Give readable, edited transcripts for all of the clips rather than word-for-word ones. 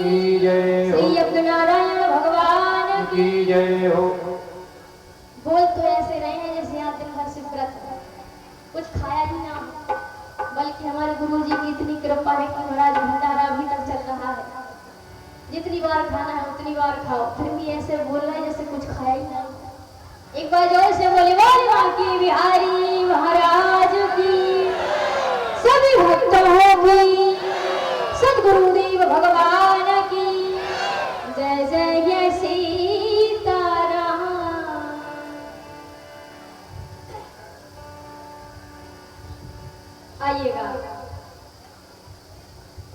की जय हो। श्री अब्दुल नारायण भगवान की जय हो। बोल तो ऐसे रहे हैं जैसे यहाँ दिन भर शिव व्रत है, कुछ खाया ही ना, बल्कि हमारे गुरु जी की इतनी कृपा है कि महाराज भंडारा अभी तक चल रहा है। जितनी बार खाना है उतनी बार खाओ, फिर भी ऐसे बोल रहे हैं जैसे कुछ खाया ही ना। एक बार जोर से बोले बोल बांके बिहारी महाराज की, सभी भक्तों की, सदगुरुदेव भगवान की जय जय सीताराम। आइएगा,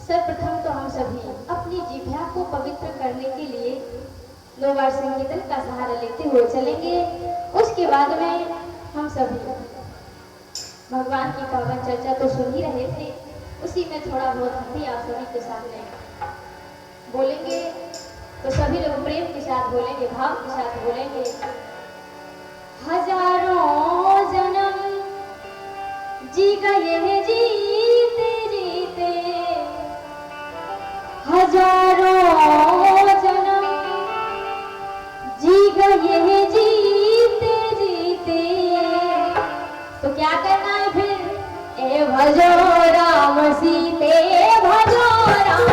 सर्वप्रथम तो हम सभी अपनी जिह्वा को पवित्र करने के लिए 9 बार संकीर्तन का सहारा लेते हुए चलेंगे। उसके बाद में हम सभी भगवान की पावन चर्चा तो सुन ही रहे थे, उसी में थोड़ा बहुत हम भी आप सभी के सामने बोलेंगे। तो सभी लोग प्रेम के साथ बोलेंगे, भाव के साथ बोलेंगे। हजारों जन्म जी गए जीते जीते, हजारों जन्म जी गए जीते जीते, तो क्या करना है फिर? ए भजो राम सीते, भजो राम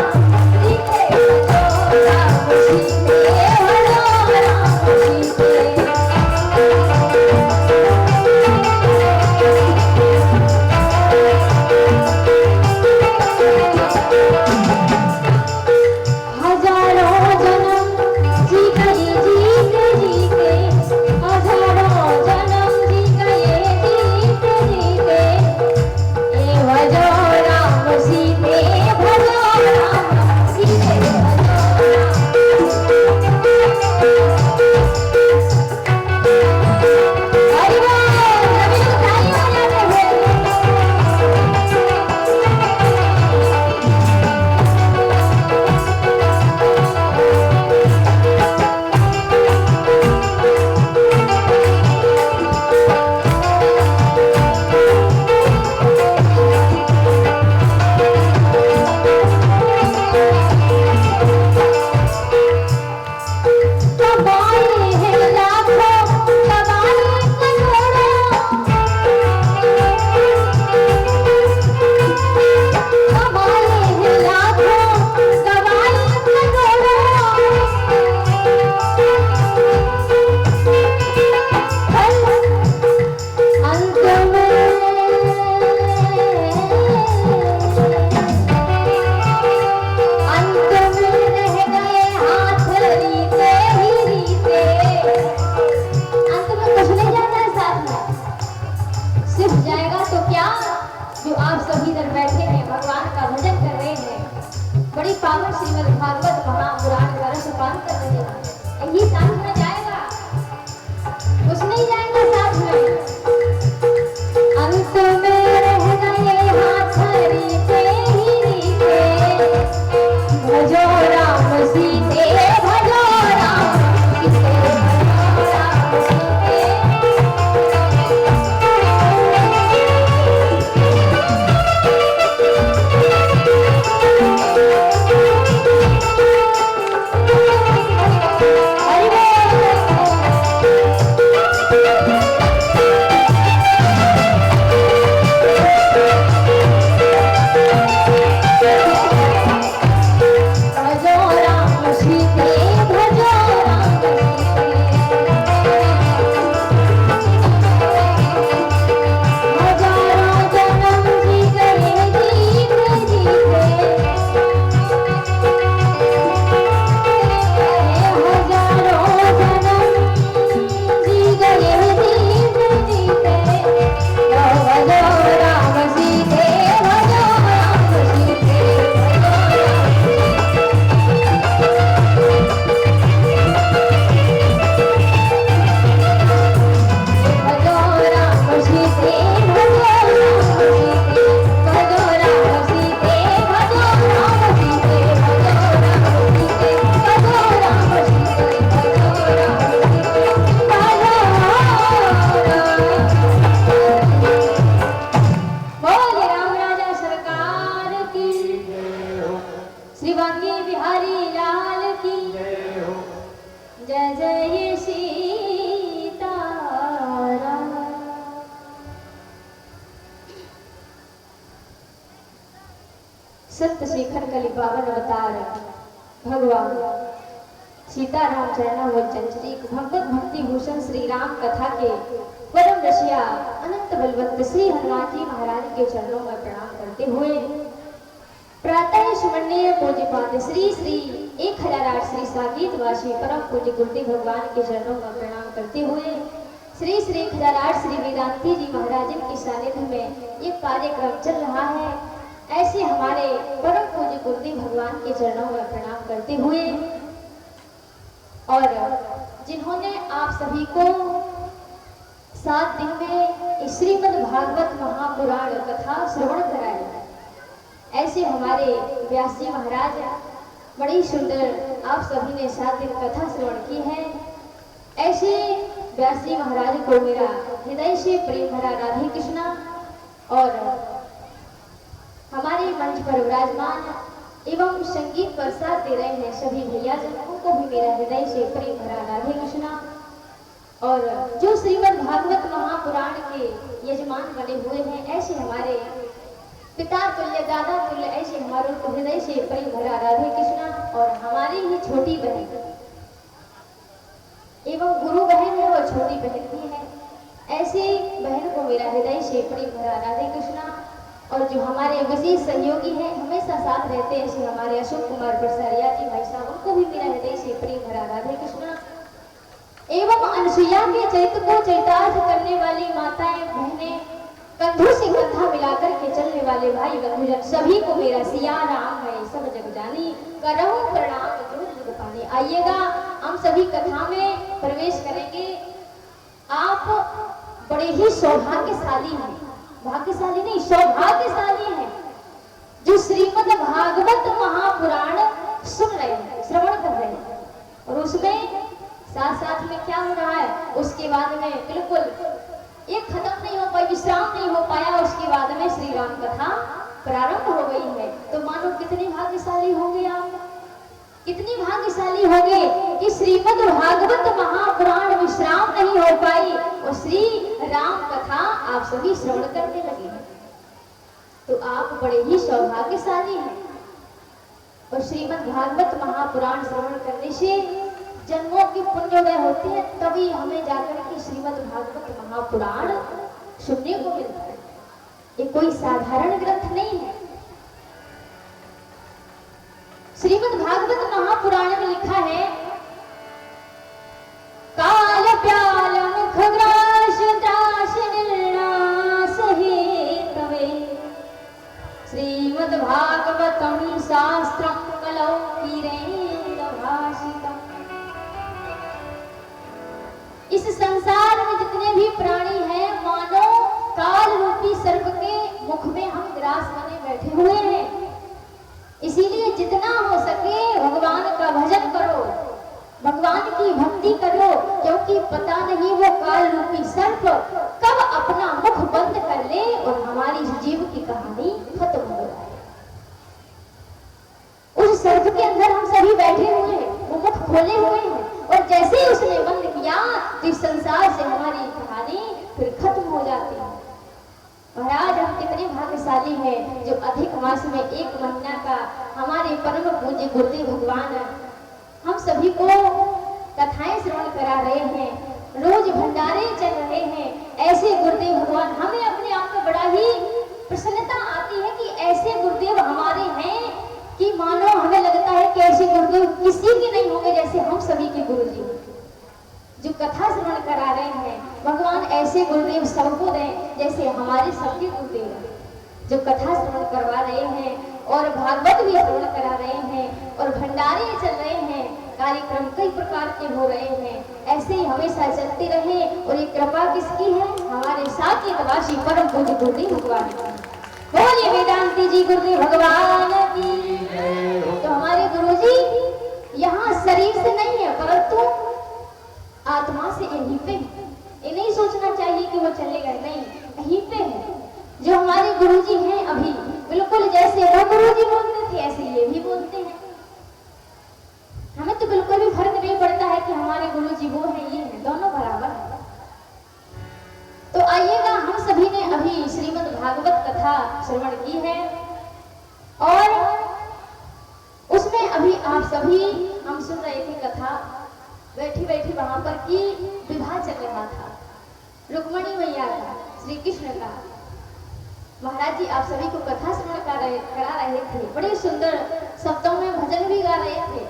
सीते, भजो राम सीते, भजो राम सीते। श्री बांके बिहारी संत शेखर कलि पावन अवतार भगवान सीताराम चरणामोचन श्री भगवत भक्ति भूषण श्री राम कथा के परम रसिया अनंत बलवंत श्री हनुमान जी महाराज के चरणों में प्रणाम करते हुए प्रातः सुमरणीय पूज्यपाद श्री श्री 1008 श्री साकेत वासी परम पूज्य गुरुदेव भगवान के चरणों में प्रणाम करते हुए श्री श्री 1008 श्री वेदांती जी महाराज के सानिध्य में ये कार्यक्रम चल रहा है। ऐसे हमारे परम पूज्य गुरुदेव भगवान के चरणों में प्रणाम करते हुए और जिन्होंने आप सभी को 7 दिन में श्रीमद् भागवत महापुराण कथा श्रवण कराई, ऐसे हमारे व्यास जी महाराज बड़ी सुंदर आप सभी ने 7 दिन कथा श्रवण की है। ऐसे व्यास जी महाराज को मेरा हृदय से प्रेम भरा राधे कृष्णा और हमारे मंच पर विराजमान एवं संगीत पर साथ दे रहे हैं सभी भैया जनों को भी मेरा हृदय से प्रेम भरा राधे कृष्णा और जो श्रीमद् भागवत महापुराण के यजमान बने हुए हैं ऐसे हमारे पिता तुल्य दादा तुल्य ऐसे हमारे को हृदय से प्रेम भरा राधे कृष्णा और हमारी ही छोटी बहन एवं गुरु बहन है और छोटी बहन भी है, ऐसे बहन को मेरा हृदय से प्रेम भरा राधे कृष्णा और जो हमारे विशेष सहयोगी हैं हमेशा साथ रहते हैं ऐसे हमारे अशोक कुमार प्रसारिया जी भाई साहब उनको भी मेरा हृदय से प्रेम भरा राधे कृष्णा एवं अनसुईया के चरित्र को चरितार्थ करने वाली माताएं बहनें कंधों से कंधा मिलाकर के चलने वाले भाई बंधुजन सभी को मेरा सिया राम है सब जग जानी करहु प्रणाम जो जग पानी। आइएगा हम सभी कथा में प्रवेश करेंगे। आप बड़े ही सौभाग्यशाली हैं, भाग्यशाली नहीं सौभाग्यशाली हैं जो श्रीमद् भागवत महापुराण सुन रहे हैं श्रवण कर रहे हैं और उसमें साथ साथ में क्या हो रहा है उसके बाद में बिल्कुल ये खत्म नहीं हो पाई विश्राम नहीं हो पाया उसके बाद में श्री राम कथा प्रारंभ हो गई है। तो मानो कितने भाग्यशाली होंगे आप, कितनी भाग्यशाली होंगे कि श्रीमद् भागवत महापुराण विश्राम नहीं हो पाई और श्री राम कथा आप सभी श्रवण करने लगे हैं। तो आप बड़े ही सौभाग्यशाली हैं और श्रीमद् भागवत महापुराण श्रवण करने से जन्मों की पुण्योदय होती है, तभी हमें जाकर के श्रीमद् भागवत महापुराण सुनने को मिलता है। ये कोई साधारण ग्रंथ नहीं है। श्रीमद् भागवत महापुराण में लिखा है काल प्याल मुख ग्रास त्रास निर्नाश हेतवे श्रीमद् भागवतम शास्त्रम कलौ कीरेण भाषितम्। इस संसार में जितने भी प्राणी हैं मानो काल रूपी सर्प के मुख में हम ग्रास बने बैठे हुए हैं। इसीलिए जितना हो सके भगवान का भजन करो, भगवान की भक्ति करो, क्योंकि पता नहीं वो काल रूपी सर्प कब अपना मुख बंद कर ले और हमारी जीव की कहानी खत्म हो जाए। उस सर्प के अंदर हम सभी बैठे हुए हैं, वो मुख खोले हुए हैं और जैसे ही उसने बंद किया तो इस संसार से हमारी कहानी फिर खत्म हो जाती है। महाराज हम कितने भाग्यशाली हैं जो अधिक मास में 1 महीना का हमारे परम पूज्य गुरुदेव भगवान हम सभी को कथाएं श्रवण करा रहे हैं, रोज भंडारे चल रहे हैं। ऐसे गुरुदेव भगवान हमें अपने आप में बड़ा ही प्रसन्नता आती है कि ऐसे गुरुदेव हमारे हैं कि मानो हमें लगता है कि ऐसे गुरुदेव किसी के नहीं होंगे जैसे हम सभी के गुरुजी जो कथा श्रवण करा रहे हैं। भगवान ऐसे गुरुदेव सबको दें जैसे हमारे सबके गुरुदेव जो कथा श्रवण करवा रहे हैं और भागवत भी श्रवण करा रहे हैं और भंडारे चल रहे हैं, कार्यक्रम कई प्रकार के हो रहे हैं। ऐसे ही हमेशा चलते रहे और ये कृपा किसकी है? हमारे साकेत वासी परम पूज्य गुरुदेव भगवान की। बोलिए वेदांती जी गुरुदेव भगवान की। तो हमारे गुरुजी यहाँ शरीर से नहीं है परंतु आत्मा से यहीं पे है। ये नहीं सोचना चाहिए कि वो चलेगा, नहीं, यहीं पे है। जो हमारे गुरुजी हैं अभी बिल्कुल जैसे वो गुरुजी बोलते थे ऐसे ये भी बोलते हैं। हमें तो बिल्कुल भी फर्क नहीं पड़ता है कि हमारे गुरुजी वो है ये है, दोनों बराबर है। तो आइएगा हम सभी ने अभी श्रीमद् भागवत कथा श्रवण की है और आप सभी हम सुन रहे थे कथा, बैठी बैठी वहां पर कि विवाह चल रहा था रुक्मणी मैया का, श्री कृष्ण का। महाराज जी आप सभी को कथा श्रवण करा रहे थे, बड़े सुंदर शब्दों में भजन भी गा रहे थे।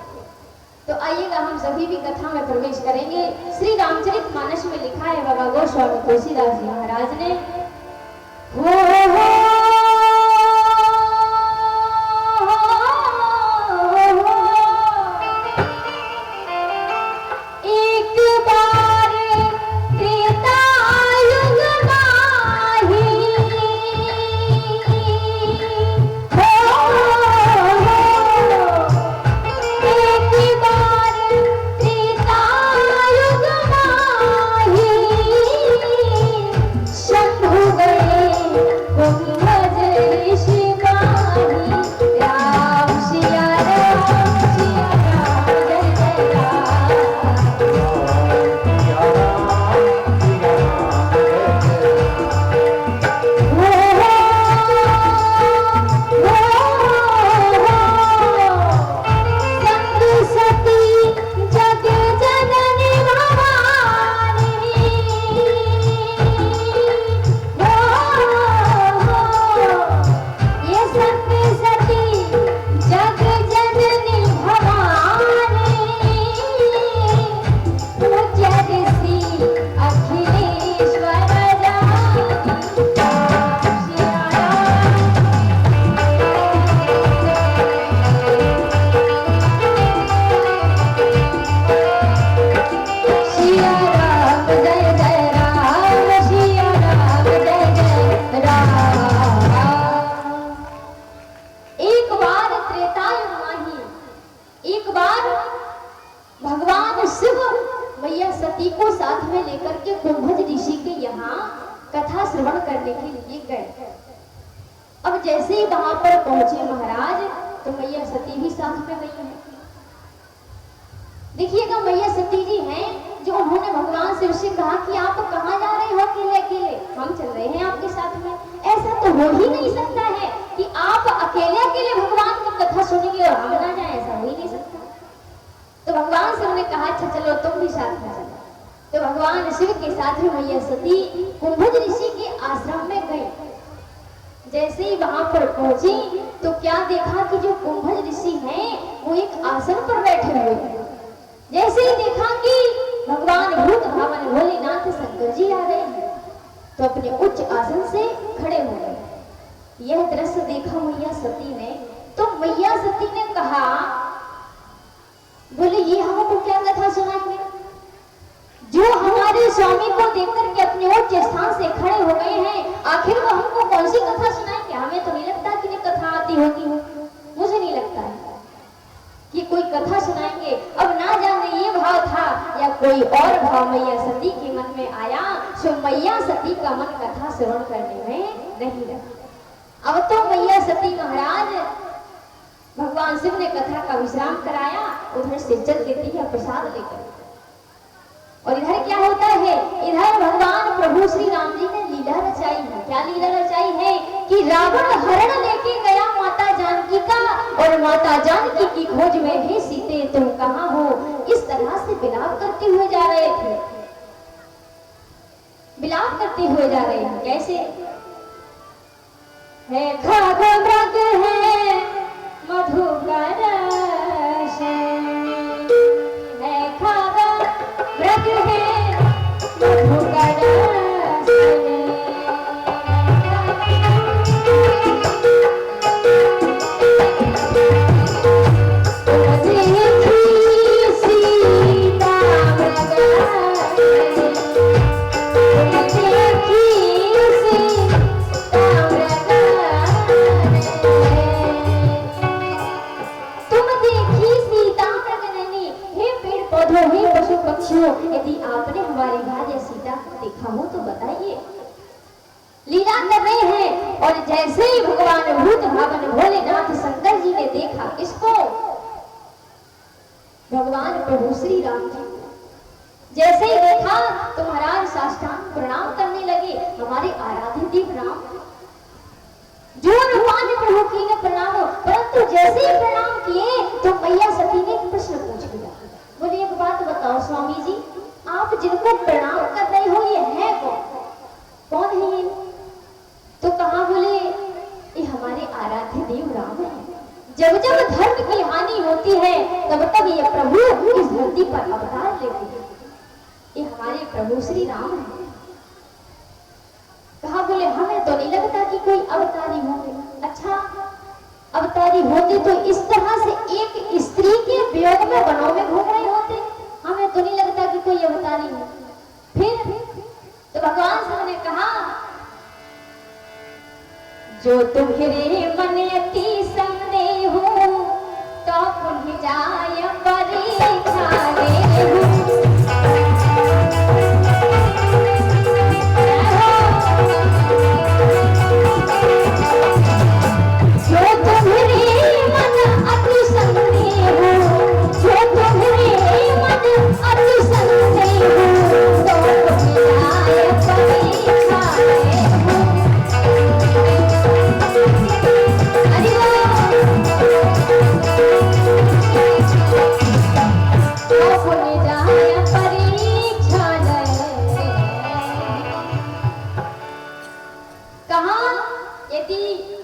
तो आइएगा हम सभी भी कथा में प्रवेश करेंगे। श्री रामचरितमानस में लिखा है बाबा गोस्वामी तुलसीदास जी महाराज ने, हो देखिएगा मैया सती जी हैं जो उन्होंने भगवान से उससे कहा कि आप कहाँ जा रहे हो अकेले अकेले, हम चल रहे हैं आपके साथ में। ऐसा तो हो ही नहीं सकता है कि आप अकेले अकेले भगवान की कथा सुनेंगे और हम ना जाए, ऐसा हो ही नहीं सकता। तो भगवान से उन्होंने कहा अच्छा चलो तुम भी साथ में चलो। तो भगवान शिव के साथ में मैया सती कुंभज ऋषि के आश्रम में गई। जैसे ही वहां पर पहुंची तो क्या देखा कि जो कुंभज ऋषि हैं वो एक आसन पर बैठे हुए हैं। जैसे ही देखा कि भगवान भूत भावन भोलेनाथ शंकर जी आ रहे हैं तो अपने उच्च आसन से खड़े हो गए। यह दृश्य देखा मैया सती ने, तो मैया सती ने कहा बोले ये हमको क्या कथा सुनाएंगे, जो हमारे स्वामी को देखकर के अपने उच्च स्थान से खड़े हो गए हैं, आखिर वो हमको कौन सी कथा सुनाएंगे। हमें तो नहीं लगता कि कथा आती होगी, मुझे नहीं लगता है कि कोई कथा सुनाएंगे। अब ना जाने ये भाव था या कोई और भाव मैया सती के मन में आया, सो मैया सती का मन कथा श्रवण करने में नहीं लगा। अब तो मैया सती महाराज भगवान शिव ने कथा का विश्राम कराया, उधर से चल देती है प्रसाद लेकर। और इधर क्या होता है, इधर भगवान प्रभु श्री राम जी ने लीला रचाई है। क्या लीला रचाई है कि रावण हरण लेके गया माता जानकी का, और माता जानकी की खोज में हे सीते तुम कहाँ हो, इस तरह से विलाप करते हुए जा रहे थे। विलाप करते हुए जा रहे हैं। कैसे है खाग मृग है मधुकर है खाग मृग है मधुकर यदि आपने हमारी भार्य सीता को देखा हो तो बताइए। लीला कर रहे हैं। और जैसे ही भगवान भूत भावन भोलेनाथ शंकर जी ने देखा इसको, भगवान प्रभु श्री राम जी जैसे ही देखा तो महाराज साष्टांग प्रणाम करने लगे। हमारे आराध्य देव राम जो भगवान प्रभु की ने प्रणाम, परंतु जैसे ही प्रणाम किए तो मैया जब जब धर्म की हानि होती है तब तब ये प्रभु इस धरती पर अवतार लेते हैं। ये हमारे प्रभु श्री राम हैं। कहा बोले हमें तो नहीं लगता कि कोई अवतारी होंगे। अच्छा, अवतारी होते तो इस तरह से एक स्त्री के वियोग में वनों में घूम रहे होते। हमें तो नहीं लगता कि कोई अवतारी हो। फिर तो भगवान शिव ने कहा जो तुम्हारे मन अति संदेह हो तो पुण्य जाय परीक्षा ले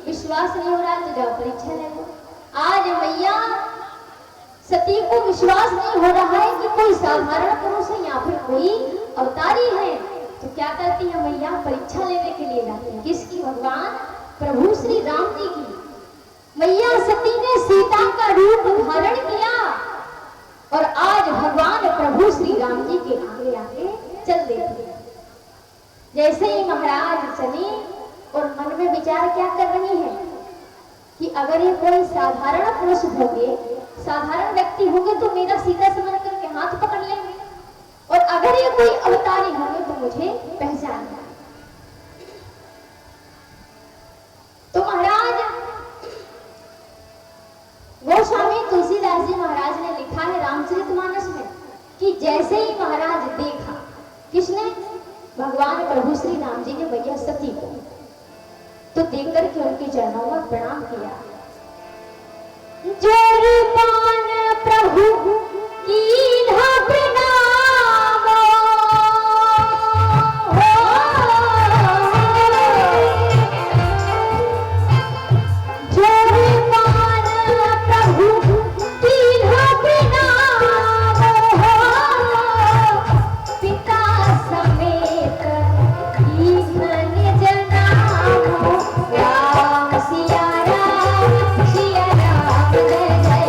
विश्वास नहीं हो रहा तो जाओ परीक्षा ले लो। आज मैया सती को विश्वास नहीं हो रहा है कि कोई साधारण पुरुष है या फिर कोई अवतारी है, तो क्या करती है मैया? परीक्षा लेने के लिए जाती है। किसकी? भगवान प्रभु श्री राम जी की। मैया सती ने सीता का रूप धारण किया और आज भगवान प्रभु श्री राम जी के आगे आगे चल देती है। जैसे ही महाराज चले और मन में विचार क्या कर रही है कि अगर ये कोई साधारण पुरुष होंगे, साधारण व्यक्ति होंगे तो मेरा सीधा समझ करके हाथ पकड़ लेंगे, और अगर ये कोई अवतारी होंगे तो मुझे पहचान लेंगे। तो महाराज गोस्वामी तुलसीदास जी महाराज ने लिखा है रामचरितमानस में कि जैसे ही महाराज देखा, किसने? भगवान प्रभु श्री राम जी ने मैया सती को, तो देख करके उनके चरणों में प्रणाम किया। जोरपान प्रभु कीन्हा प्रणाम जोरपान प्रभु कीन्हा प्रणाम पिता समेत ईंधन जनाम राम सिया राम सिया राम जय जय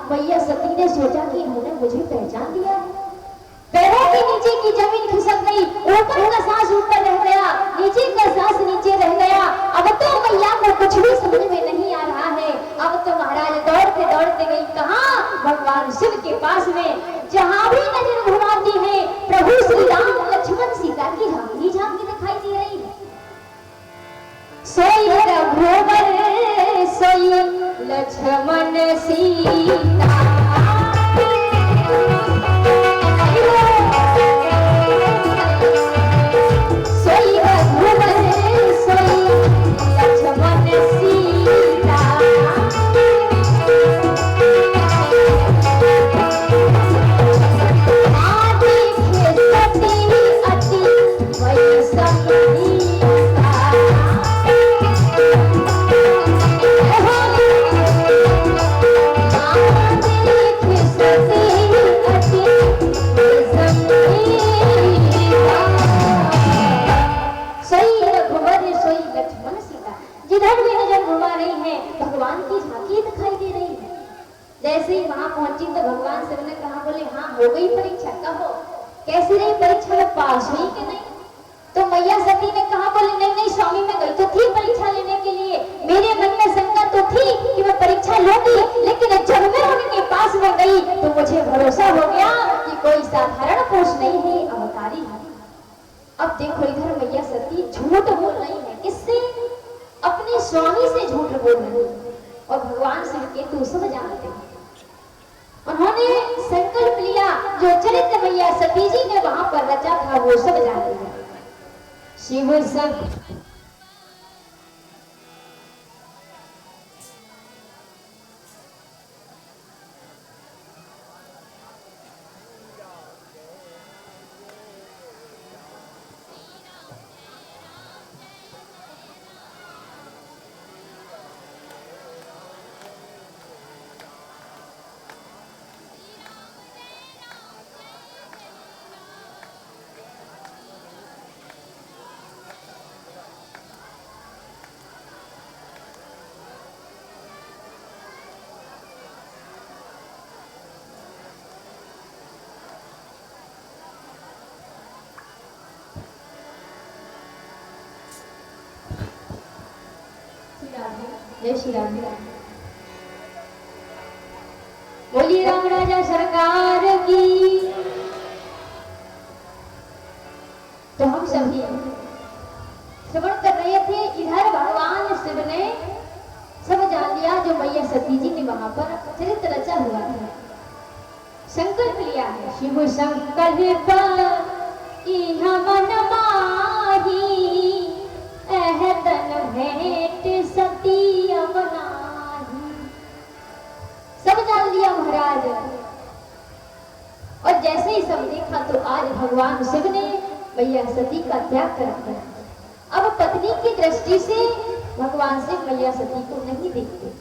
मैया सती ने सोचा कि इन्होंने मुझे पहचान लिया है। पैरों के नीचे की जमीन खिसक गई, ऊपर का सांस ऊपर रह गया, नीचे का सांस नीचे रह गया। अब तो मैया को कुछ भी समझ में नहीं आ रहा है। अब तो महाराज दौड़ते दौड़ते गई कहाँ? भगवान शिव के पास में। जहाँ भी नजर घुमाती है प्रभु श्री राम लक्ष्मण सीता की झांकी झांकी दिखाई दे रही है। सोई रघुवर सोई लक्ष्मण सीता सोई रघुवर सोई लक्ष्मण सीता जैसे ही वहां पहुंची तो भगवान शिव ने कहा, बोले हाँ हो गई परीक्षा, कहो कैसी रही परीक्षा में, पास हुई कि नहीं? तो मैया सती ने कहा, बोले नहीं नहीं स्वामी, मैं गई तो थी परीक्षा लेने के लिए, मेरे मन में शंका तो थी कि मैं परीक्षा लूंगी, लेकिन जब मैं उनके पास में गई तो मुझे भरोसा हो गया कि कोई साधारण पुरुष नहीं है, अवतारी है। अब देखो इधर मैया सती झूठ बोल रही है, किससे? अपने स्वामी से झूठ बोल रही है। और भगवान शिव के तो सब जानते हैं, उन्होंने संकल्प लिया, जो चरित्र मैया सती जी ने वहां पर रचा था वो सब जानते हैं। शिव सब जय श्री राम। बोलिए राम राजा सरकार की। तो हम सभी श्रवण कर रहे थे, इधर भगवान शिव ने सब जान लिया, जो मैया सती जी ने वहां पर चरित्र रचा हुआ था, संकल्प लिया है। शिव संकल्प मन माही, एहतन भेंट सती अवनाही। सब जान लिया महाराज। और जैसे ही सब देखा तो आज भगवान शिव ने मैया सती का त्याग कर दिया। अब पत्नी की दृष्टि से भगवान शिव मैया सती को नहीं देखते।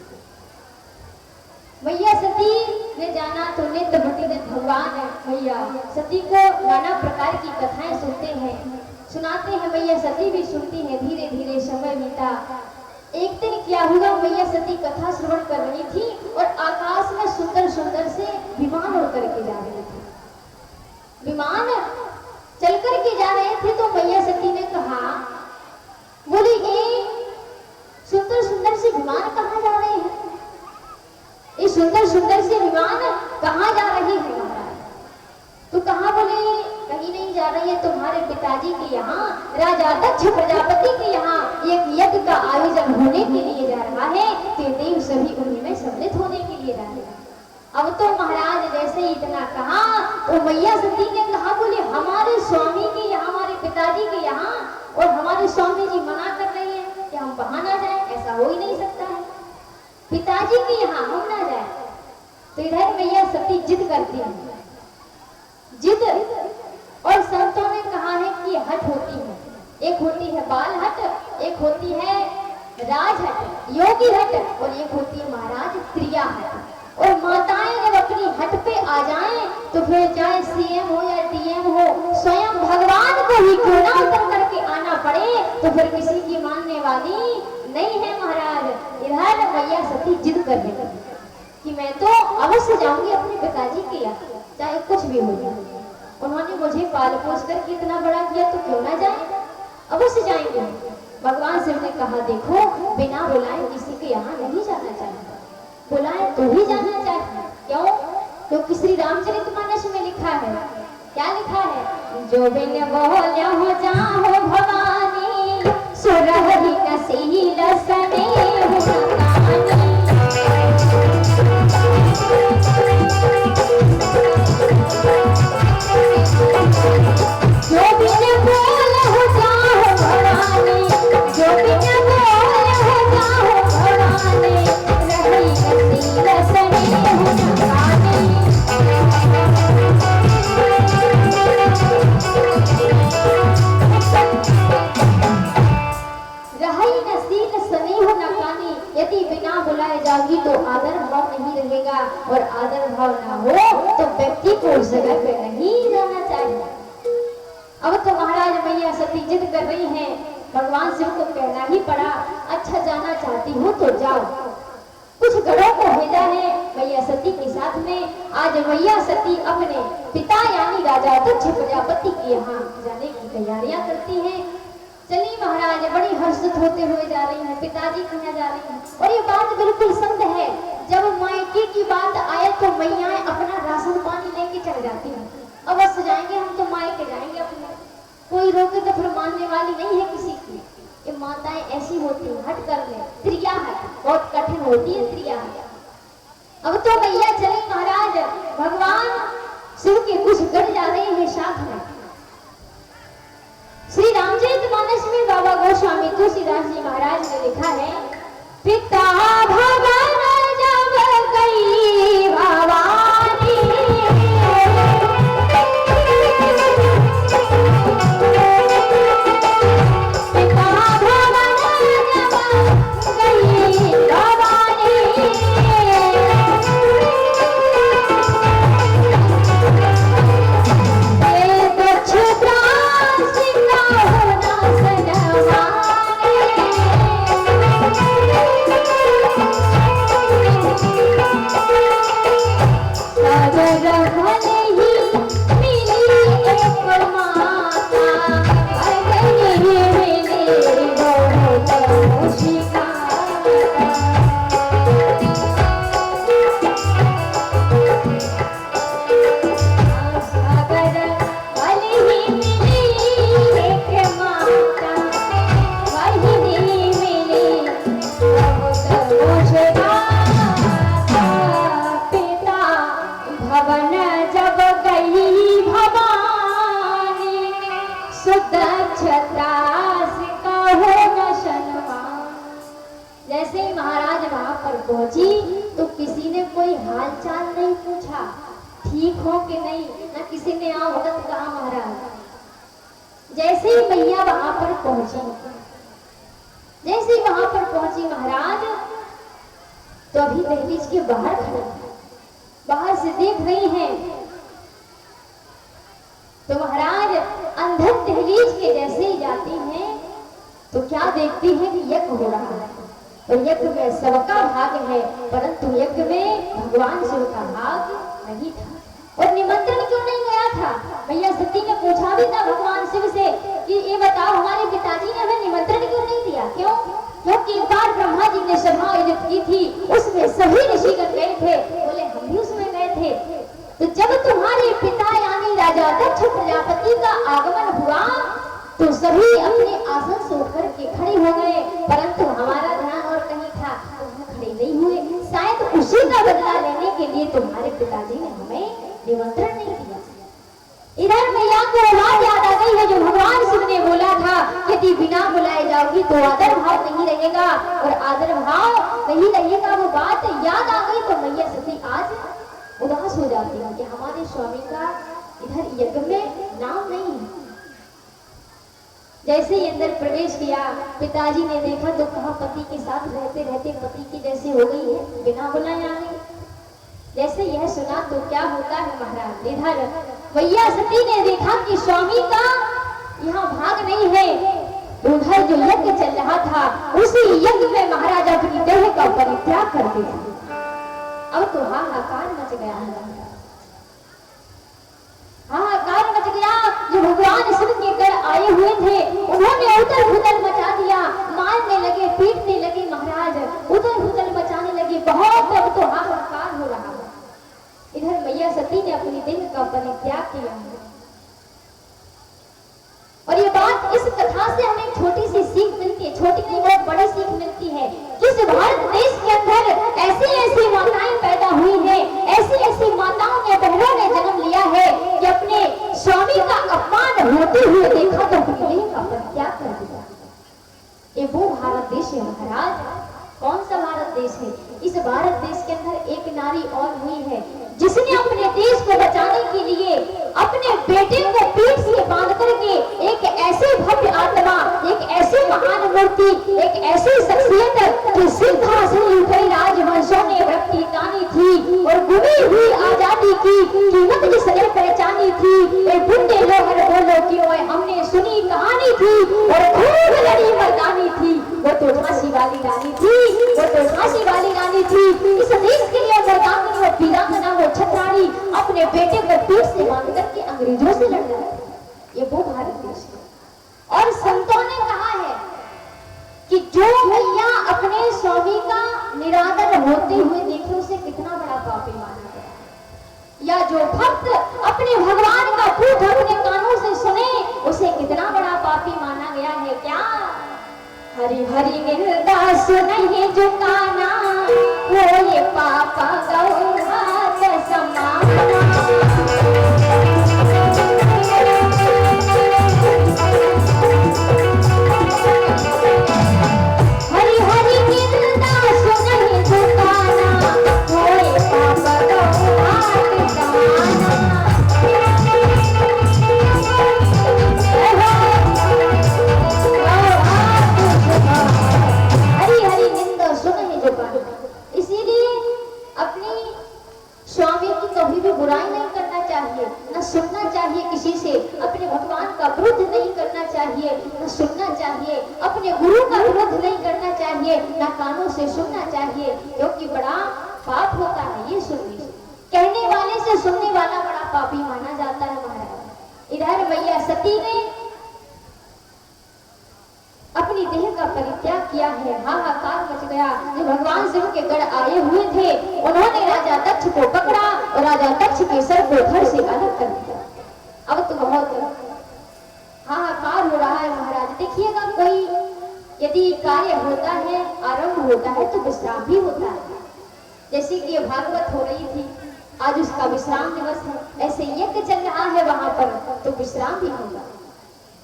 मैया सती ने जाना तो नित्य प्रतिदिन भगवान मैया सती को नाना प्रकार की कथाएं सुनते हैं, सुनाते हैं। मैया सती भी सुनती है। धीरे धीरे समय बीता। एक दिन क्या हुआ, मैया सती कथा श्रवण कर रही थी और आकाश में सुंदर सुंदर से विमान उड़ करके जा रहे थे। विमान चल करके जा रहे थे तो मैया सती ने कहा, बोली ये सुंदर सुंदर से विमान कहाँ जा रहे हैं? ये सुंदर सुंदर से विमान कहाँ जा रही है महाराज? तो कहा, बोले कहीं नहीं जा रही है, तुम्हारे पिताजी के यहाँ राजा दक्ष प्रजापति के यहाँ एक यज्ञ का आयोजन होने के लिए जा रहा है, तो देव सभी उन्हीं में सम्मिलित होने के लिए जा रहे हैं। अब तो महाराज जैसे ही इतना कहा तो मैया सती ने कहा, बोले हमारे स्वामी के यहाँ, हमारे पिताजी के यहाँ, और हमारे स्वामी जी मना कर रहे हैं कि हम वहां ना जाए, ऐसा हो ही नहीं सकता है, पिताजी के यहाँ हम ना जाए। तो इधर मैया सती जिद करती है। जिद और संतों ने कहा है कि हट होती है, एक होती है बाल हट, एक होती है राज हट, योगी हट, और एक होती है महाराज क्रिया हट। और माताएं जब अपनी हट पे आ जाएं तो फिर चाहे सीएम हो या डीएम हो, स्वयं भगवान को ही क्यों ना उतर करके आना पड़े, तो फिर किसी की मानने वाली नहीं है महाराज। इधर मैया सती जिद कर रही कि मैं तो अवश्य जाऊंगी अपने पिताजी के यहाँ, चाहे कुछ भी हो जाए। उन्होंने मुझे पाल पोस कर इतना बड़ा किया तो क्यों ना जाए, अवश्य जाएंगे। भगवान शिव ने कहा, देखो बिना बुलाए किसी के यहाँ नहीं जाना चाहिए, बुलाए तो ही जाना चाहिए। क्यों? क्योंकि श्री रामचरितमानस में लिखा है, क्या लिखा है? जो बिन बोले हो जाओ भवानी, सुरहरि नसील स्नेह गानी। जो बिन बोले हो जाओ भवानी, जो बिन बोले हो जाओ भवानी, रही नसील स्नेह गानी। यदि बिना बुलाए जाओगी तो आदर भाव नहीं रहेगा, और आदर भाव ना हो तो व्यक्ति को उस जगह पे नहीं जाना चाहिए। अब तो महाराज मैया सती जिद कर रही हैं, भगवान शिव को कहना ही पड़ा, अच्छा जाना चाहती हो तो जाओ। कुछ गढ़ों को भेजा है मैया सती के साथ में आज मैया सती अपने पिता यानी राजा दक्ष प्रजापति के यहाँ जाने की तैयारियां करती हैं। चलिए महाराज बड़ी हर्षित होते हुए जा रही हैं, पिताजी कहाँ जा रही हैं। और ये बात बिल्कुल संत है, जब मायके की बात आए तो मैयाएं अपना राशन पानी लेके चल जाती हैं। अवश्य जाएंगे हम तो मायके जाएंगे अपने, कोई रोके तो फिर मानने वाली नहीं है किसी की। ये माताएं ऐसी होती हैं, हट कर ले, त्रिया है, बहुत कठिन होती है त्रिया है। अब तो मैया चले महाराज, भगवान शिव के कुछ गढ़ जा रहे हैं साथ में। श्री रामचरितमानस में बाबा गोस्वामी तुलसीदास जी महाराज ने लिखा है, पिता भगवान जब गई भवानी, पिता भगवान जब गई भवानी, ये दक्ष जैसे ही महाराज वहां पर पहुंची तो किसी ने कोई हाल चाल नहीं पूछा, ठीक हो कि नहीं, ना किसी ने आ वक्त कहा महाराज। जैसे ही मैया वहां पर पहुंची, जैसे ही वहां पर पहुंची महाराज, तो अभी दहलीज के बाहर खड़ा, बाहर से देख रही हैं तो महाराज अंदर दहलीज के जैसे ही जाती हैं तो क्या देखती हैं कि यज्ञ हो रहा है। और यज्ञ में सबका भाग है, परंतु यज्ञ में भगवान शिव का भाग नहीं था। और निमंत्रण क्यों नहीं गया था? मैया सती ने पूछा भी था भगवान शिव से कि ये बताओ हमारे पिताजी ने हमें निमंत्रण क्यों नहीं दिया? क्यों? क्योंकि एक बार ब्रह्मा जी ने सभा आयोजित की थी, उसमें सभी ऋषिगण गए थे। बोले हम भी उसमें गए थे। तो जब तुम्हारे पिता यानी राजा दक्ष प्रजापति का आगमन हुआ तो सभी अपने आसन से उठकर के खड़े हो गए, परंतु हमारा ध्यान और कहीं था तो हम खड़े नहीं हुए। शायद उसी का बदला लेने के लिए तुम्हारे पिताजी ने हमें निमंत्रण नहीं दिया। इधर मैया को बात याद आ गई है जो भगवान शिव ने बोला था, यदि बिना बुलाए जाओगी तो आदर भाव नहीं रहेगा, और आदर भाव नहीं रहेगा। वो बात याद आ गई तो मैया सती आज उदास हो जाती है कि हमारे स्वामी का इधर यज्ञ में नाम नहीं है। जैसे ही अंदर प्रवेश किया, पिताजी ने देखा तो कहा पति के साथ रहते रहते पति की जैसे हो गई है, बिना बुलाए आ गई। जैसे यह सुना तो क्या होता है महाराज, इधर मैया सती ने देखा कि स्वामी का यहाँ भाग नहीं है। उधर जो यज्ञ चल रहा था उसी यज्ञ में महाराज अपनी देह का परित्याग कर दिया। अब तो हाहाकार मच गया है, हाहाकार मच गया। जो भगवान शिव के गढ़ आए हुए थे उन्होंने उथल पुथल मचा दिया, मारने लगे, पीटने लगे महाराज, उथल पुथल मचाने लगे। बहुत अब तो हाहाकार हो रहा है। इधर मैया सती ने अपनी देह का परित्याग किया। और ये बात, इस कथा से हमें छोटी सी सीख मिलती है, छोटी नहीं बहुत बड़ी सीख मिलती है। जिस भारत देश के अंदर ऐसी ऐसी माताएं पैदा हुई हैं, ऐसी ऐसी माताओं ने, बहनों ने जन्म लिया है कि अपने स्वामी का अपमान होते हुए देखा तो अपनी देह का परित्याग कर दिया। ये वो भारत देश है महाराज। कौन सा भारत देश है? इस भारत देश के अंदर एक नारी और हुई है जिसने अपने देश को बचाने के लिए अपने बेटे को पीठ से बांध करके एक ऐसे भव्य आत्मा, एक ऐसी महान मूर्ति, एक ऐसी शख्सियत जो सिंहासन कई राजवंशों ने रखी तानी थी और गुमी हुई आजादी की कीमत जिसने पहचानी थी। एक बुंदे लोहर बोलो कि ओए हमने सुनी कहानी थी और खूब लड़ी मर्दानी थी। वो तो झांसी वाली रानी थी, वो तो झांसी वाली रानी थी। इस देश के लिए मर्दानी अपने बेटे को पीठ से बांध करके अंग्रेजों से लड़ रहा है। ये वो भारत देश है। और संतों ने कहा है कि जो भैया अपने स्वामी का निरादर होते हुए देखे उसे कितना बड़ा पापी माना गया है, या जो भक्त अपने भगवान का पूत अपने कानों से सुने उसे कितना बड़ा पापी माना गया है। क्या हरि हरि निंदा सुनहि जो काना वो ये पापा गौहात समाना। हरि हरि निंदा सुनहि जो काना वो ये पापा गौहात समाना। हरि हरि निंदा सुनहि जो काना। इसीलिए अपनी स्वामी की कभी भी बुराई नहीं करना चाहिए, न सुनना चाहिए किसी से, अपने भगवान का विरोध नहीं करना चाहिए, न सुनना चाहिए, अपने गुरु का विरोध नहीं करना चाहिए, न कानों से सुनना चाहिए, क्योंकि बड़ा पाप होता है ये सुनने से। कहने वाले से सुनने वाला बड़ा पापी माना जाता है महाराज। इधर मैया सती ने अपनी देह का परित्याग किया है। हाहाकार मच गया। जो भगवान शिव के गढ़ आए हुए थे उन्होंने राजा दक्ष को पकड़ा और राजा दक्ष के सर को धड़ से अलग कर दिया। अब तो बहुत हाहाकार हो रहा है महाराज। देखिएगा, कोई यदि कार्य होता है, आरंभ होता है तो विश्राम भी होता है। जैसे कि ये भागवत हो रही थी, आज उसका विश्राम दिवस है। ऐसे यज्ञ चल रहा है वहां पर, तो विश्राम भी होगा।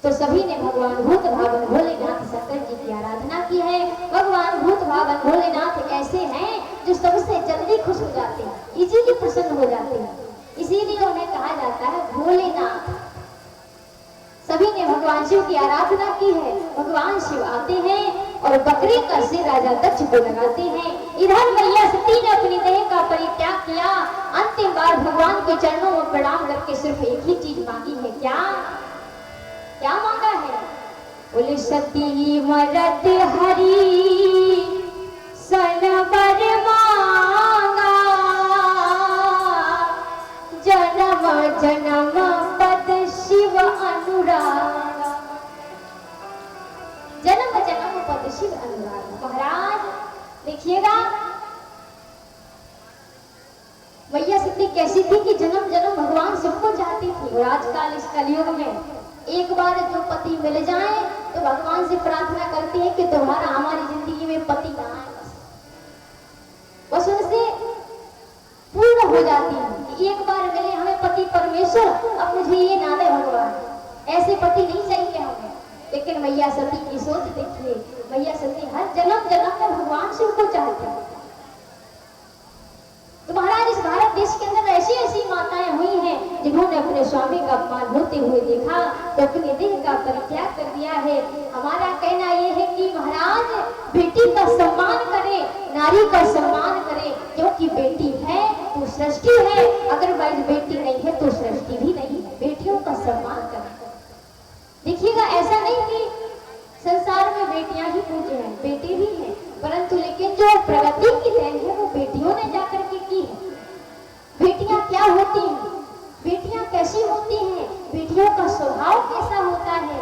तो सभी ने भगवान भूत भावन भोलेनाथ शंकर जी की आराधना की है। भगवान भूत भावन भोलेनाथ ऐसे हैं जो सबसे जल्दी खुश हो जाते हैं, इजीली प्रसन्न हो जाते हैं, इसीलिए उन्हें कहा जाता है भोलेनाथ। सभी ने भगवान शिव की आराधना की है। भगवान शिव आते हैं और बकरी का सिर राजा दक्ष को लगाते हैं। इधर मैया सती ने अपनी देह का परित्याग किया। अंतिम बार भगवान के चरणों में प्रणाम करके सिर्फ एक ही चीज मांगी है। क्या मांगा है? बोले सती मरत हरि सनबर मांगा, जन्म जन्म पद शिव अनुराग, जन्म जन्म पद शिव अनुराग। महाराज देखिएगा, मैया सती कैसी थी कि जन्म जन्म भगवान शिव को चाहती थी। और आजकल इस कलयुग में एक बार जो पति मिल जाए तो भगवान से प्रार्थना करती है कि तुम्हारा हमारी जिंदगी में पति ना आए, बस उनसे पूर्ण हो जाती है कि एक बार मिले हमें पति परमेश्वर, अब मुझे ये ना दे भगवान, ऐसे पति नहीं चाहिए हमें। लेकिन मैया सती की सोच देखिए, मैया सती हर जन्म जन्म में भगवान शिव को चाहती है। तो महाराज इस भारत देश के अंदर ऐसी ऐसी माताएं हुई हैं जिन्होंने अपने स्वामी का अपमान होते हुए देखा तो अपने देह का परित्याग कर दिया है। हमारा कहना यह है कि महाराज बेटी का सम्मान करें, नारी का सम्मान करें, क्योंकि बेटी है तो सृष्टि है, अदरवाइज बेटी नहीं है तो सृष्टि भी नहीं है। बेटियों का सम्मान करें। देखिएगा, ऐसा नहीं कि संसार में बेटियां ही पूज्य हैं, बेटे भी हैं, परंतु लेकिन जो प्रगति की देन है वो बेटियों ने जाकर के की है। बेटियां क्या होती हैं, बेटियां कैसी होती हैं, बेटियों का स्वभाव कैसा होता है।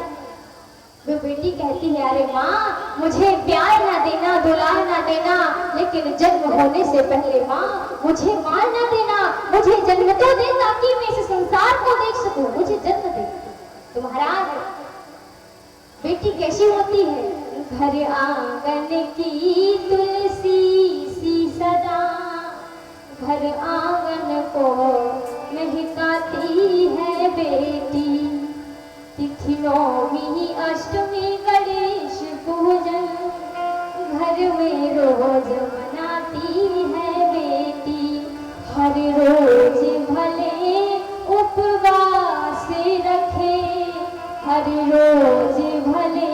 वो बेटी कहती है, अरे माँ मुझे प्यार ना देना, दुलार ना देना, लेकिन जन्म होने से पहले माँ मुझे मार ना देना, मुझे जन्म तो दे ताकि मैं इस संसार को देख सकूं, मुझे जन्म दे। तो महाराज बेटी कैसी होती है? घर आंगन की तुलसी सी सदा, घर आंगन को महकाती है बेटी। तिथि नौमी अष्टमी गणेश पूजन घर में रोज मनाती है बेटी। हर रोज भले उपवास रखे, हर रोज भले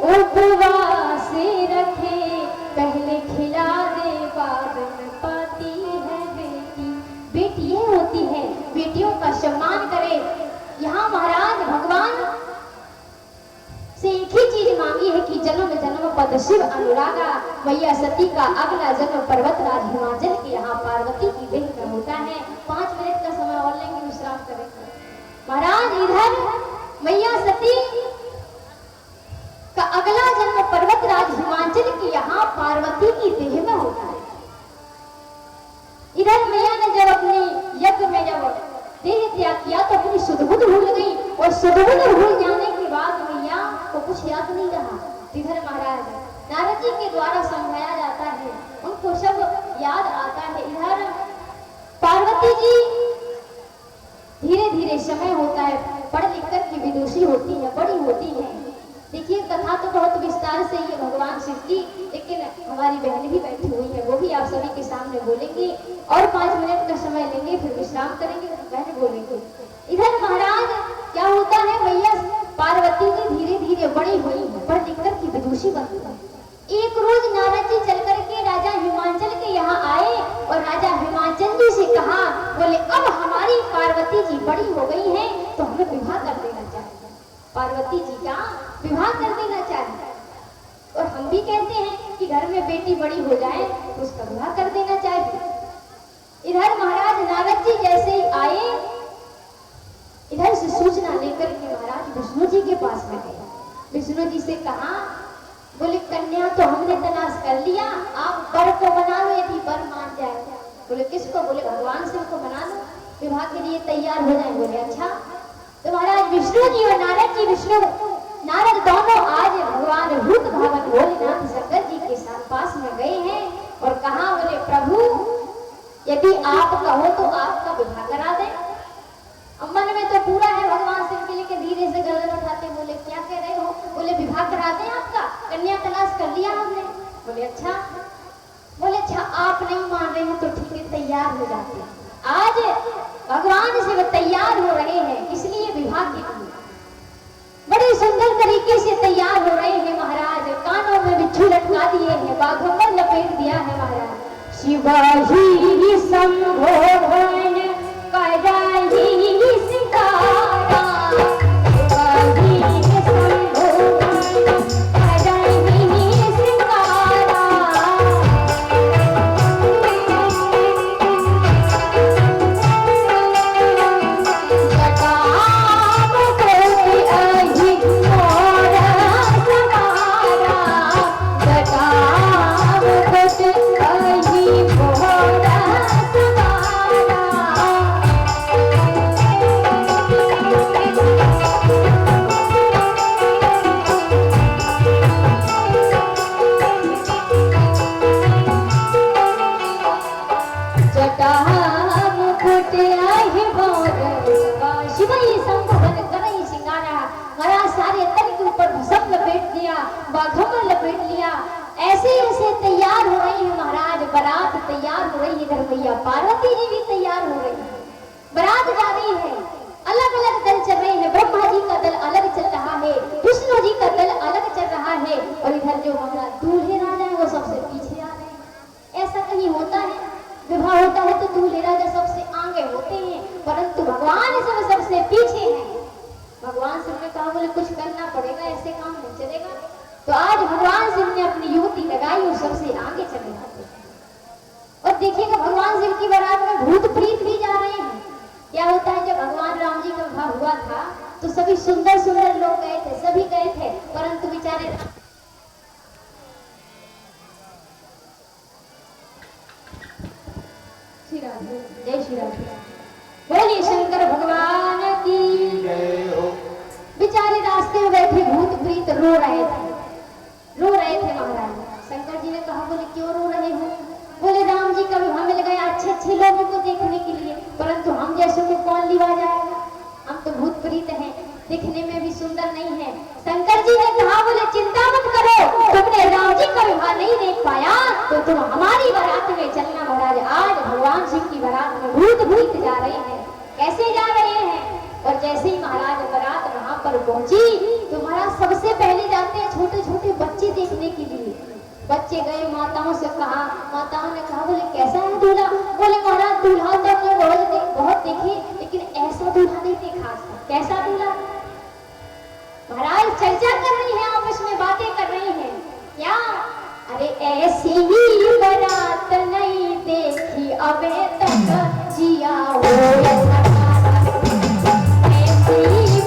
उपवास रखे, पहले खिला दे बाद में पाती है बेटी। बेटी ये होती है, बेटियों का सम्मान करे। यहाँ महाराज भगवान से एक ही चीज मांगी है कि जन्म जन्म पद शिव अनुरागा। मैया सती का अगला जन्म पर्वतराज हिमाचल के यहाँ पार्वती की देह में होता है। 5 मिनट का समय और इधर मैया सती का अगला जन्म पर्वतराज हिमाचल की यहाँ पार्वती की देह में होता है। इधर मैया ने जब अपने यज्ञ में जब देह त्याग किया तो अपनी सुध-बुध भूल गई, और सुध-बुध भूल जाने के बाद मैया को कुछ याद नहीं रहा। इधर महाराज नारद जी के द्वारा समझाया जाता है, उनको सब याद आता है। इधर पार्वती जी धीरे धीरे समय होता है, पढ़ लिख कर की विदुषी होती है, बड़ी होती है। देखिए कथा तो बहुत विस्तार से ये भगवान शिव की, लेकिन हमारी बहन भी बैठी हुई है, वो भी आप सभी के सामने बोलेंगे और 5 मिनट का समय लेंगे, फिर विश्राम करेंगे, बहन बोलेंगे। इधर महाराज क्या होता है, मैया पार्वती जी धीरे धीरे बड़ी हुई है, पढ़ लिख कर की विदुषी बनती है। एक रोज नारद जी चल करके राजा हिमाचल के यहाँ आए और राजा हिमाचल जी से कहा, बोले अब हमारी पार्वती जी बड़ी हो गई है तो हमें विवाह कर देना चाहिए। पार्वती जी का विवाह कर देना चाहिए, और हम भी कहते हैं कि घर में बेटी बड़ी हो जाए तो उसका विवाह कर देना चाहिए। इधर महाराज नारद जी जैसे ही आए, इधर से सूचना लेकर के महाराज विष्णु जी के पास में गए। विष्णु जी से कहा, बोले कन्या तो हमने तलाश कर लिया, आप वर को बना लो यदि वर मान जाए। बोले किसको? बोले भगवान शिव को बना लो, विवाह के लिए तैयार हो जाए। बोले अच्छा। तो महाराज विष्णु जी और नारद जी, विष्णु नारद दोनों आज भगवान भूत भावन भोलेनाथ शंकर जी के साथ पास में गए हैं और कहा, बोले प्रभु यदि आप कहो तो आपका विवाह करा दें। अब मन में तो पूरा है भगवान शिव के लिए, धीरे से गर्दन उठाते बोले क्या कह रहे हो? बोले विवाह करा दें आपका, कन्या तलाश कर लिया हमने। बोले अच्छा। बोले अच्छा आप नहीं मान रहे हैं तो ठीक है, तैयार हो जाते हैं। आज भगवान शिव तैयार हो रहे हैं, इसलिए विवाह के लिए बड़े सुंदर तरीके से तैयार हो रहे हैं। महाराज कानों में बिच्छू लटका दिए हैं, बाघों पर लपेट दिया है। महाराज शिवाजी संभोवन कराई सितारा, शिवाजी संभोवन कराई सितारा। पार्वती जी भी तैयार हो रही है, बारात जा रही है, अलग अलग दल चल रहे हैं। ब्रह्मा जी का दल अलग चल रहा है, विष्णु जी का दल अलग चल रहा है, और इधर जो हमारा दूल्हे राजा है वो सबसे पीछे आ रहे हैं। ऐसा कहीं होता है? विवाह होता है तो दूल्हे राजा सबसे आगे होते हैं, परंतु भगवान शिव सबसे पीछे हैं। भगवान शिव ने कहा, बोले कुछ करना पड़ेगा, ऐसे काम नहीं चलेगा। तो आज भगवान शिव ने अपनी युवती लगाई और सबसे आगे चले जाते हैं। और देखिएगा भगवान शिव की बारात में भूत प्रीत भी जा रहे हैं। क्या होता है, जब भगवान राम जी का विवाह हुआ था तो सभी सुंदर सुंदर लोग गए थे, सभी गए थे, परंतु बेचारे श्री राधे, जय श्री राधे, बोलिए शंकर भगवान की जय हो। बेचारे रास्ते में बैठे भूत प्रीत रो रहे थे महाराज। शंकर जी ने कहा, बोले क्यों रो रहे हो? बोले राम जी का विवाह मिल गया अच्छे अच्छे लोगों को देखने के लिए, परंतु हम जैसे को कौन लिवा जाएगा? हम तो भूत प्रीत हैं, दिखने में भी सुंदर नहीं है। शंकर जी ने कहा, बोले चिंता मत करो, तुमने राम जी का विवाह नहीं देख पाया तो तुम हमारी बारात में चलना। महाराज आज भगवान शिव की बारात में भूत प्रीत जा रहे हैं। कैसे जा रहे हैं? और जैसे ही महाराज बारात वहां पर पहुंची तो महाराज सबसे पहले जाते हैं छोटे छोटे बच्चे देखने के लिए। बच्चे गए, माताओं से कहा, माताओं ने कहा, बोले कैसा है दूल्हा? बोले महाराज दूल्हा तो हमने बहुत देखे, लेकिन ऐसा दूल्हा नहीं देखा। कैसा दूल्हा? महाराज चर्चा कर रही है, आपस में बातें कर रही हैं। क्या? अरे ऐसी ही बारात नहीं देखी अबे तक जिया हो, ऐसी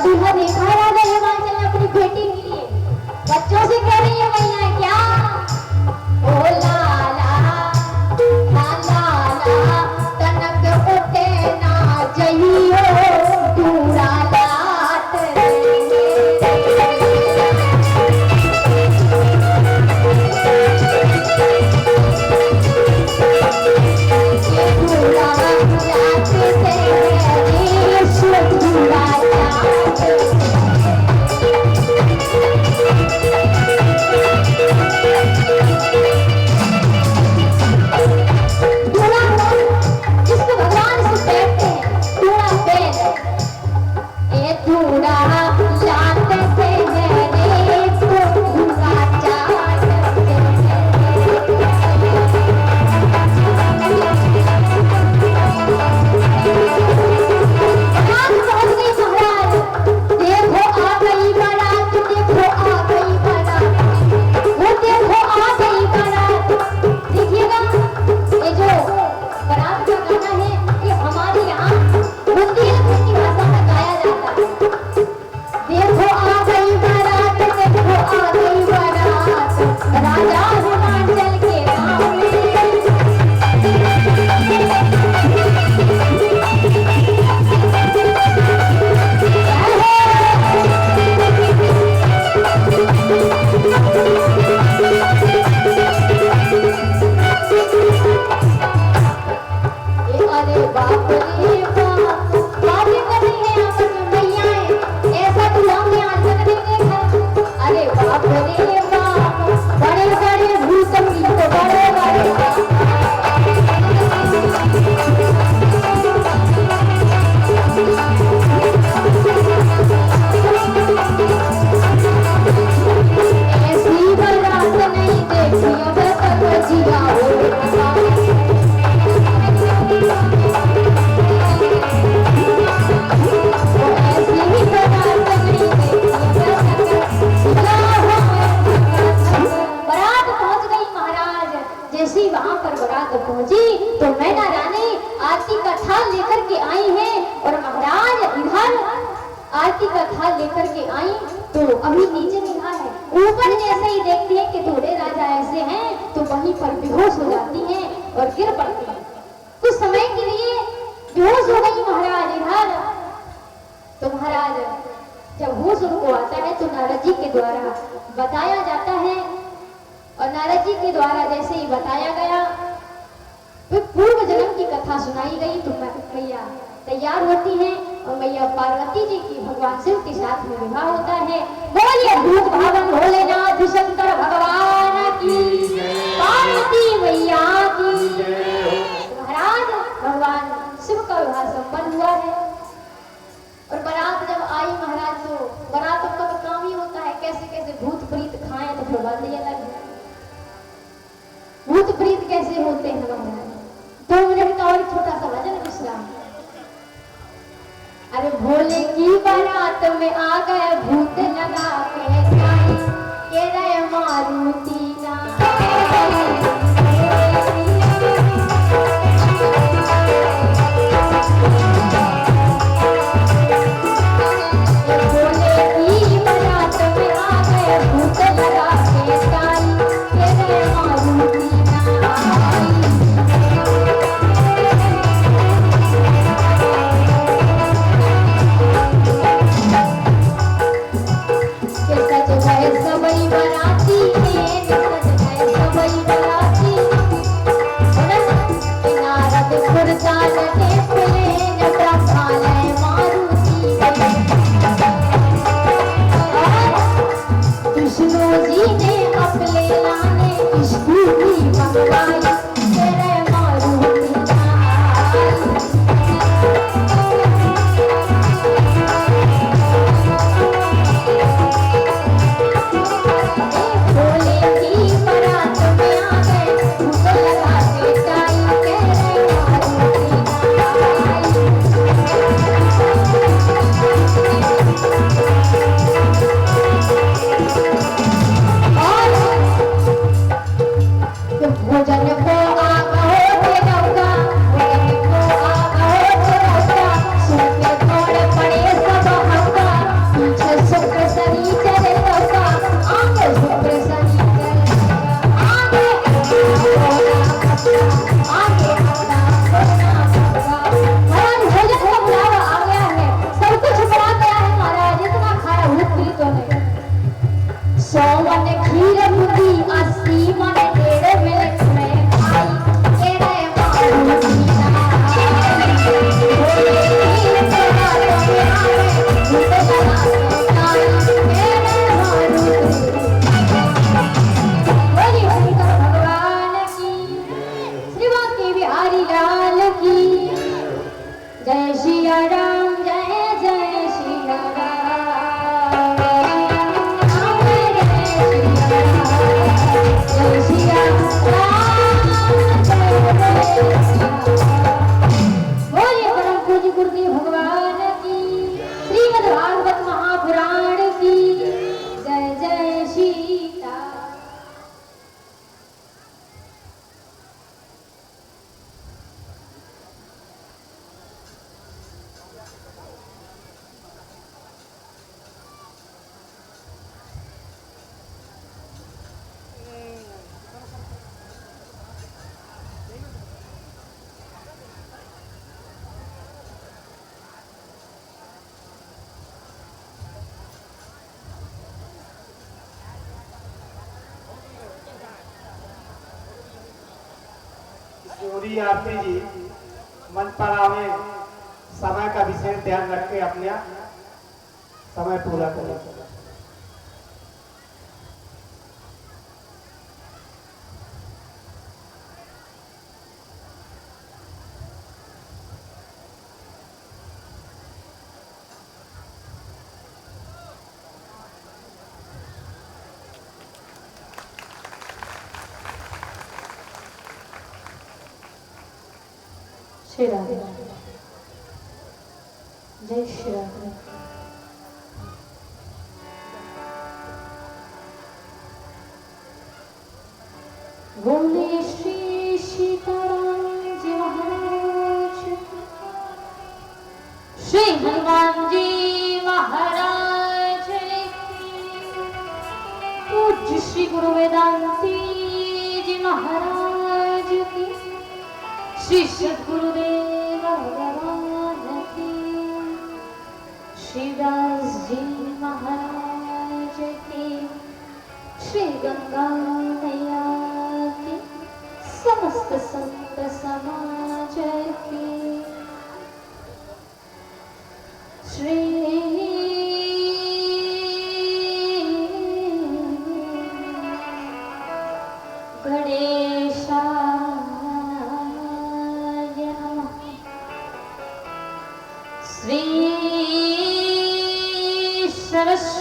दूल्हा देखा है राजा हिमाचल ने अपनी बेटी के लिए बच्चों से कह रही है मैया क्या ओ लाला लाला तनक उठे ना जइयो दूरा लात दूरा लात से दूरा जिसको भगवान से कहते हैं थोड़ा पेड़ ए थोड़ा लात से है रे तो थोड़ा चाट से पहुंच गई महाराज देखो आ गई बारात देखो आ गई बारात वो देखो आ गई बारात देखिएगा ये जो बारात का गाना है ये हमारे यहाँ बुंदेलखंडी भाषा में गाया जाता है देखो आ गई बारात देखो आ गई बारात राजा हिमाचल के गाँव में अरे बाप रे बाप बातें कर रही है आपस में मैयाएं ऐसा तो हमने आज तक नहीं देखा अरे बाप रे बाप बड़े बड़े भूत प्रेत बड़े बड़े ऐसी बारात नहीं देखी अब तक जिया हो जैसी वहां पर बारात पहुंची तो मैना रानी आरती का थाल लेकर के आई है और महाराज इधर आरती का थाल लेकर के आई तो अभी नीचे लिखा है ऊपर जैसे ही देखती है कि थोड़े राजा ऐसे हैं तो वहीं पर बेहोश हो जाती हैं और गिर पड़ती हैं कुछ समय के लिए बेहोश हो गई महाराज इधर तो महाराज जब होश उनको आता है तो नारद जी के द्वारा बताया जाता है और नारद जी के द्वारा जैसे ही बताया गया फिर पूर्व जन्म की कथा सुनाई गई तो मैया तैयार होती हैं और मैया पार्वती जी की भगवान शिव के साथ में विवाह होता है बोलिए भूत भावन भोलेनाथ शंकर भगवान की पार्वती मैया की महाराज भगवान शिव का विवाह संपन्न हुआ है और बारात जब आई महाराज तो बारात का तो काम ही होता है कैसे कैसे भूत प्रीत खाएं तो फिर बात ही अलग है भूत प्रीत कैसे होते हैं महाराज 2 मिनट का और छोटा सा भजन विश्राम अरे भोले की बारात में आ गए भूत लगा के जाए के रे मारुति ना श्रीमद् भागवत महापुराण की जय जय सीता। सूरी आरती जी मंच पर आवे, समय का विशेष ध्यान रख के अपना समय पूरा करें। श्री राम जय श्री राम। बोले श्री सीताराम जी महाराज, श्री हनुमान जी महाराज की, पूज्य श्री गुरु वेदांती जी महाराज की, श्री सद्गुरुदेव भगवान की, श्री व्यास जी महाराज की, श्री गंगा मैया की, समस्त संत समाज की, श्री गणेशा श्री सरस्वती